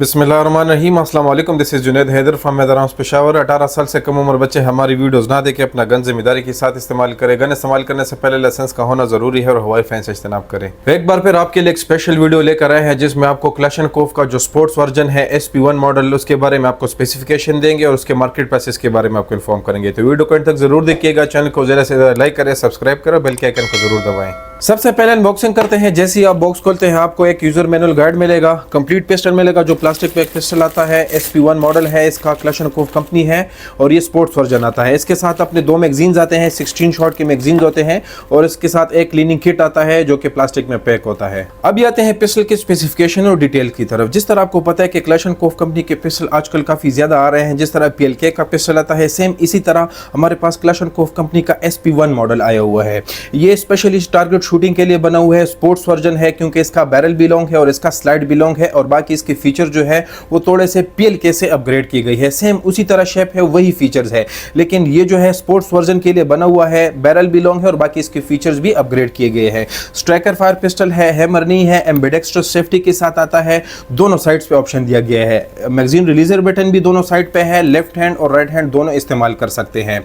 बिस्मिल्लाहिर्रहमानिर्रहीम अस्सलाम वालेकुम। This is Junaid Haider from Hyderabad Peshawar. 18 साल से कम उम्र बच्चे हमारी वीडियोस ना देखें, अपना गन जिम्मेदारी के साथ इस्तेमाल करें। गन इस्तेमाल करने से पहले लाइसेंस का होना ज़रूरी है और हवाई फाइन से इज्तनाब करें। एक बार फिर आपके लिए एक स्पेशल वीडियो लेकर आए हैं जिसमें आपको क्लैशनकोफ का जो स्पोर्ट्स वर्जन है SP1 मॉडल, उसके बारे में आपको स्पेसिफिकेशन देंगे और उसके मार्केट प्राइसेस के बारे में आपको इन्फॉर्म करेंगे। तो वीडियो को अंत तक जरूर देखिएगा। चैनल को ज़्यादा से ज़्यादा लाइक करें, सब्सक्राइब करें, बेल के आइकन को जरूर दबाएं। सबसे पहले अनबॉक्सिंग करते हैं। जैसे ही आप बॉक्स खोलते हैं आपको एक यूजर मैनुअल गाइड मिलेगा, कंप्लीट पिस्टल मिलेगा जो प्लास्टिक पे एक पिस्टल आता है। SP1 मॉडल है, इसका क्लैशनकोफ कंपनी है और ये स्पोर्ट्स वर्जन आता है। इसके साथ अपने दो मैगजीन्स आते हैं, 16 शॉट के मैगजीन्स होते हैं और इसके साथ एक क्लीनिंग किट आता है जो कि प्लास्टिक में पैक होता है। अभी आते हैं पिस्टल के स्पेसिफिकेशन और डिटेल की तरफ। जिस तरह आपको पता है कि क्लैशनकोफ कंपनी के पिस्टल आजकल काफी ज्यादा आ रहे हैं, जिस तरह PLK का पिस्टल आता है सेम इसी तरह हमारे पास क्लैशनकोफ कंपनी का SP1 मॉडल आया हुआ है। ये स्पेशली टारगेट शूटिंग के लिए बना हुआ है, स्पोर्ट्स वर्जन है क्योंकि इसका बैरल भी लॉन्ग है और इसका स्लाइड भी लॉन्ग है और बाकी इसके फीचर जो है वो थोड़े से PLK से अपग्रेड की गई है। सेम उसी तरह शेप है, वही फीचर्स है, लेकिन ये जो है स्पोर्ट्स वर्जन के लिए बना हुआ है, बैरल भी लॉन्ग है और बाकी इसके फीचर्स भी अपग्रेड किए गए हैं। स्ट्राइकर फायर पिस्टल है, हैमर नहीं है, एम्बेडेक्स्ट्रस सेफ्टी के साथ आता है। दोनों साइड्स पे ऑप्शन दिया गया है। मैगजीन रिलीजर बटन भी दोनों साइड पे है, लेफ्ट हैंड और राइट हैंड दोनों इस्तेमाल कर सकते हैं।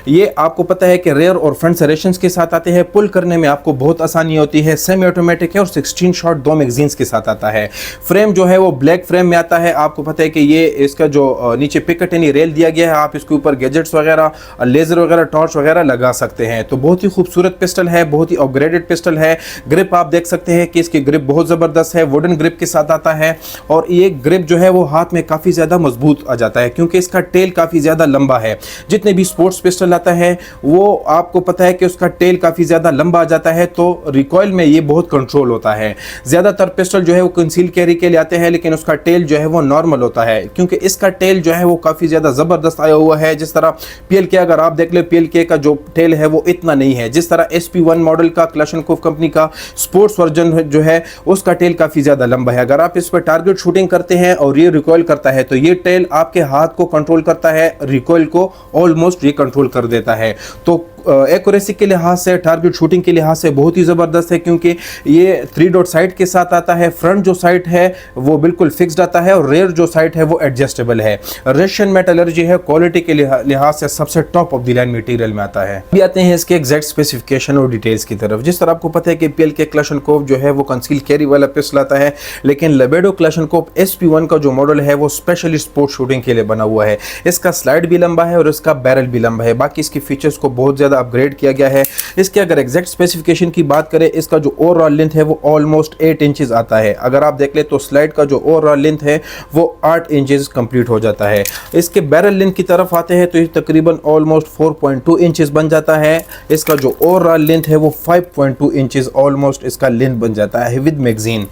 ये आपको पता है कि रेयर और फ्रंट सरेशंस के साथ आते हैं। पुल करने में आपको बहुत आसानी होती है। सेमी ऑटोमेटिक है और 16 शॉट दो मैगजीन्स के साथ आता है। फ्रेम जो है वो ब्लैक फ्रेम में आता है। आपको पता है कि ये इसका जो नीचे पिकेट यानी रेल दिया गया है, आप इसके ऊपर गैजेट्स वगैरह, लेजर वगैरह, टॉर्च वगैरह लगा सकते हैं। तो बहुत ही खूबसूरत पिस्टल है, बहुत ही अपग्रेडेड पिस्टल है। ग्रिप आप देख सकते हैं कि इसकी ग्रिप बहुत जबरदस्त है, वुडन ग्रिप के साथ आता है और ये ग्रिप जो है वो हाथ में काफी ज्यादा मजबूत आ जाता है क्योंकि इसका टेल काफी ज्यादा लंबा है। जितने भी स्पोर्ट्स पिस्टल आता है वो आपको पता है कि उसका टेल काफी ज्यादा लंबा आ जाता है, तो रिकॉइल में ये बहुत कंट्रोल होता है। ज्यादातर पिस्टल जो है वो कंसील कैरी के लिए आते हैं लेकिन उसका टेल जो है वो नॉर्मल होता है क्योंकि इसका टेल जो है वो काफी ज्यादा जबरदस्त आया हुआ है। जिस तरह PLK अगर आप देख ले, PLK का जो टेल है वो इतना नहीं है। जिस तरह SP1 मॉडल का क्लैशनकोफ कंपनी का स्पोर्ट्स वर्जन जो है उसका टेल काफी ज्यादा लंबा है। अगर आप इस पर टारगेट शूटिंग करते हैं और ये रिकॉइल करता है तो ये टेल आपके हाथ को कंट्रोल करता है, रिकॉइल को ऑलमोस्ट ये कंट्रोल कर देता है। तो एक्यूरेसी के लिहाज से, टारगेट शूटिंग के लिहाज से बहुत ही ज़बरदस्त है क्योंकि ये 3 डॉट साइट के साथ आता है। फ्रंट जो साइट है वो बिल्कुल फिक्स्ड आता है और रेयर जो साइट है वो एडजस्टेबल है। रशियन मेटलर्जी है, क्वालिटी के लिहाज से सबसे top of the line material में आता है। अभी आते हैं इसके एग्जैक्ट स्पेसिफिकेशन और डिटेल्स की तरफ। जिस तरह आपको पता है कि PLK क्लैशनकोफ जो है वो कंसील कैरी वाला पिस्टल आता है, लेकिन लेबेडो क्लैशनकोफ SP1 का जो मॉडल है वो स्पेशली स्पोर्ट्स शूटिंग के लिए बना हुआ है। इसका स्लाइड भी लंबा है और इसका बैरल भी लंबा है। बाकी इसके फीचर्स को बहुत ज्यादा अपग्रेड किया गया है। इसके अगर एग्जैक्ट स्पेसिफिकेशन की बात करें, इसका जो ओवरऑल लेंथ है वो ऑलमोस्ट 8 इंचेस आता है। अगर आप देख ले तो स्लाइड का जो ओवरऑल लेंथ है वो 8 इंचेस कंप्लीट हो जाता है। इसके बैरल लेंथ की तरफ आते हैं तो ये तकरीबन ऑलमोस्ट 4.2 इंचेस बन जाता है। इसका जो ओवरऑल लेंथ है वो 5.2 इंचेस ऑलमोस्ट इसका लेंथ बन जाता है विद मैगजीन।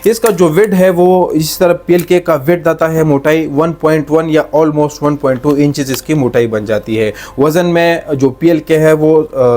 इसका जो विड्थ है वो इस तरह PLK का विड्थ आता है, मोटाई 1.1 या ऑलमोस्ट 1.2 इंचेस इसकी मोटाई बन जाती है। वजन में जो PLK है वो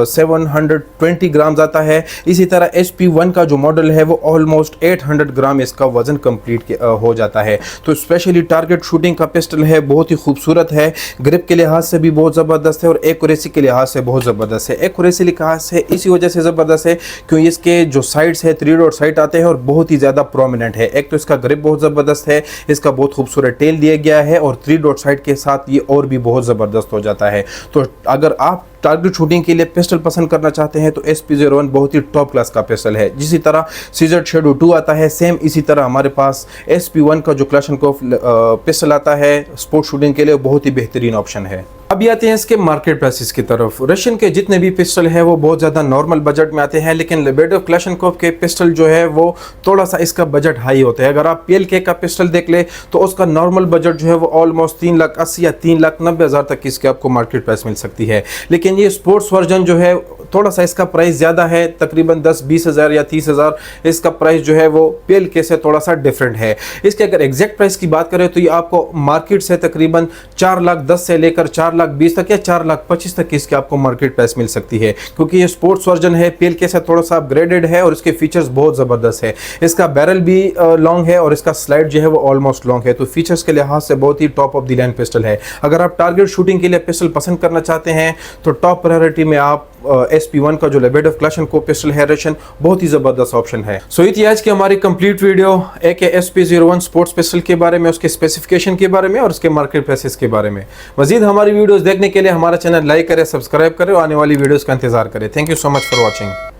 720 ग्राम आता है। इसी तरह SP1 का जो मॉडल है वो ऑलमोस्ट 800 ग्राम इसका वजन कंप्लीट हो जाता है। तो स्पेशली टारगेट शूटिंग का पिस्टल है, बहुत ही खूबसूरत है। ग्रिप के लिहाज से भी बहुत ज़बरदस्त है और एक्यूरेसी के लिहाज से बहुत ज़बरदस्त है। एक्यूरेसी के लिहाज से इसी वजह से ज़बरदस्त है क्योंकि इसके जो साइड्स है 3 डॉट साइट आते हैं और बहुत ही ज़्यादा प्रोमिनेंट है। एक तो इसका ग्रिप बहुत ज़बरदस्त है, इसका बहुत खूबसूरत टेल दिया गया है और 3 डॉट साइट के साथ ये और भी बहुत ज़बरदस्त हो जाता है। तो अगर आप टारगेट शूटिंग के लिए पिस्टल पसंद करना चाहते हैं तो SP01 बहुत ही टॉप क्लास का पिस्टल है। जिसी तरह सीजर शेडो 2 आता है, सेम इसी तरह हमारे पास SP1 का जो क्लैशनकोफ पिस्टल आता है स्पोर्ट्स शूटिंग के लिए बहुत ही बेहतरीन ऑप्शन है। अभी आते हैं इसके मार्केट प्राइसेस की तरफ। रशियन के जितने भी पिस्टल है वो बहुत ज़्यादा नॉर्मल बजट में आते हैं, लेकिन लेबेडो क्लैशनकोफ के पिस्टल जो है वो थोड़ा सा इसका बजट हाई होता है। अगर आप PLK का पिस्टल देख ले तो उसका नॉर्मल बजट जो है वो ऑलमोस्ट 3,80,000 या 3,90,000 तक इसके आपको मार्केट प्राइस मिल सकती है। लेकिन ये स्पोर्ट्स वर्जन जो है थोड़ा सा इसका प्राइस ज़्यादा है, तकरीबन 10-20,000 या 30,000 इसका प्राइस जो है वो PLK से थोड़ा सा डिफरेंट है। इसके अगर एग्जैक्ट प्राइस की बात करें तो ये आपको मार्केट से तकरीबन 4,10,000 से लेकर 4,20,000 तक या 4,25,000 तक इसकी आपको मार्केट प्राइस मिल सकती है क्योंकि ये स्पोर्ट्स वर्जन है, PLK से थोड़ा सा अपग्रेडेड है और इसके फीचर्स बहुत ज़बरदस्त है। इसका बैरल भी लॉन्ग है और इसका स्लाइड जो है वो ऑलमोस्ट लॉन्ग है। तो फीचर्स के लिहाज से बहुत ही top of the line pistol है। अगर आप टारगेट शूटिंग के लिए पिस्टल पसंद करना चाहते हैं तो टॉप प्रायोरिटी में आप SP1 का जो लेबेडोव क्लैशन को पिस्टल है रशियन बहुत ही जबरदस्त ऑप्शन है। सो ये थी आज की हमारी complete video AK-SP01 sports pistol के बारे में, उसके स्पेसिफिकेशन के बारे में और उसके मार्केट प्राइसेस के बारे में। मजीद हमारी वीडियोस देखने के लिए हमारा चैनल लाइक करें, सब्सक्राइब करें और आने वाली वीडियोस का इंतजार करें। Thank you so much for watching.